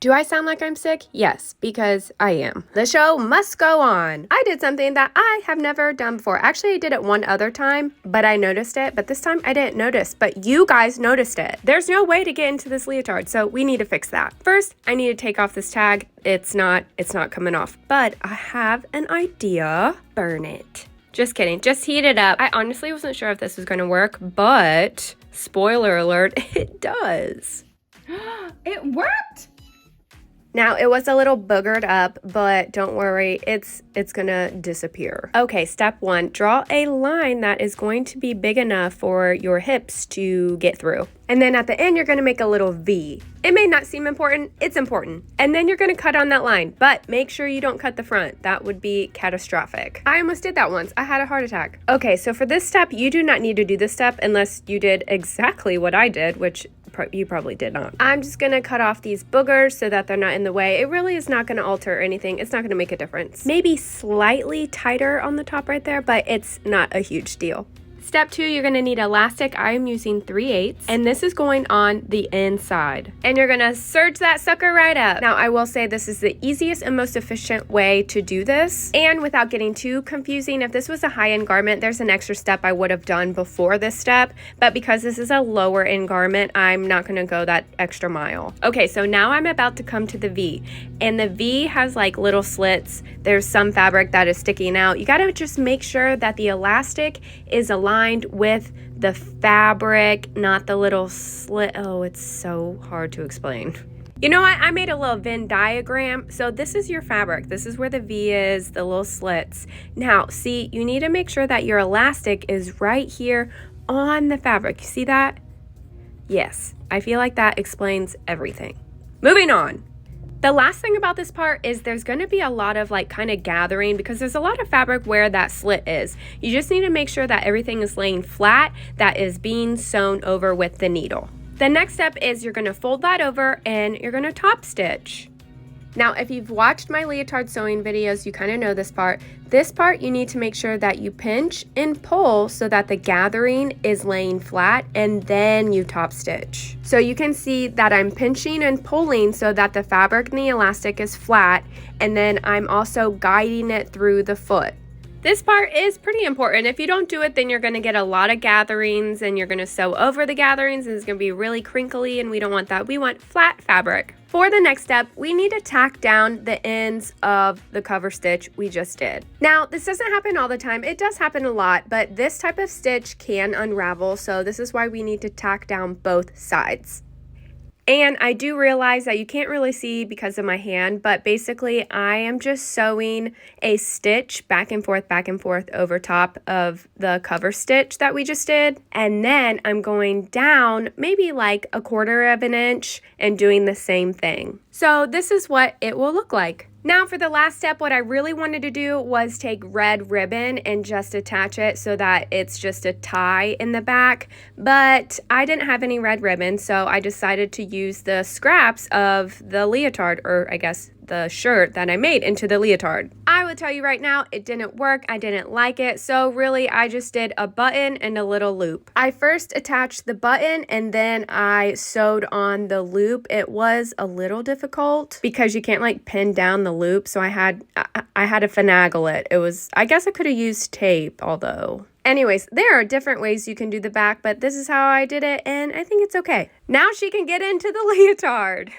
Do I sound like I'm sick? Yes, because I am. The show must go on. I did something that I have never done before. Actually, I did it one other time, but I noticed it. But this time I didn't notice, but you guys noticed it. There's no way to get into this leotard, so we need to fix that. First, I need to take off this tag. It's not coming off, but I have an idea. Burn it. Just kidding, just heat it up. I honestly wasn't sure if this was gonna work, but spoiler alert, it does. It worked? Now, it was a little boogered up, but don't worry, it's gonna disappear. Okay, step 1, draw a line that is going to be big enough for your hips to get through. And then at the end, you're gonna make a little V. It may not seem important, it's important. And then you're gonna cut on that line, but make sure you don't cut the front. That would be catastrophic. I almost did that once, I had a heart attack. Okay, so for this step, you do not need to do this step unless you did exactly what I did, which you probably did not. I'm just gonna cut off these boogers so that they're not in the way. It really is not gonna alter anything. It's not gonna make a difference. Maybe slightly tighter on the top right there, but it's not a huge deal. Step 2, you're gonna need elastic. I am using 3/8, and this is going on the inside. And you're gonna serge that sucker right up. Now, I will say this is the easiest and most efficient way to do this. And without getting too confusing, if this was a high-end garment, there's an extra step I would have done before this step. But because this is a lower-end garment, I'm not gonna go that extra mile. Okay, so now I'm about to come to the V. And the V has like little slits. There's some fabric that is sticking out. You gotta just make sure that the elastic is aligned with the fabric, not the little slit. Oh, it's so hard to explain. You know what? I made a little Venn diagram. So this is your fabric. This is where the V is, the little slits. Now, see, you need to make sure that your elastic is right here on the fabric. You see that? Yes, I feel like that explains everything. Moving on. The last thing about this part is there's going to be a lot of like kind of gathering because there's a lot of fabric where that slit is. You just need to make sure that everything is laying flat, that is being sewn over with the needle. The next step is you're going to fold that over and you're going to top stitch. Now, if you've watched my leotard sewing videos, you kind of know this part. This part, you need to make sure that you pinch and pull so that the gathering is laying flat, and then you top stitch. So you can see that I'm pinching and pulling so that the fabric and the elastic is flat, and then I'm also guiding it through the foot. This part is pretty important. If you don't do it, then you're going to get a lot of gatherings and you're going to sew over the gatherings and it's going to be really crinkly, and we don't want that. We want flat fabric. For the next step, we need to tack down the ends of the cover stitch we just did. Now, this doesn't happen all the time. It does happen a lot, but this type of stitch can unravel, so this is why we need to tack down both sides. And I do realize that you can't really see because of my hand, but basically I am just sewing a stitch back and forth over top of the cover stitch that we just did. And then I'm going down maybe like 1/4 of an inch and doing the same thing. So this is what it will look like. Now for the last step, what I really wanted to do was take red ribbon and just attach it so that it's just a tie in the back, but I didn't have any red ribbon, so I decided to use the scraps of the leotard, or I guess the shirt that I made into the leotard. I will tell you right now, it didn't work. I didn't like it. So really, I just did a button and a little loop. I first attached the button and then I sewed on the loop. It was a little difficult because you can't like pin down the loop. So I had to finagle it. I guess I could have used tape, although. Anyways, there are different ways you can do the back, but this is how I did it, and I think it's okay. Now she can get into the leotard.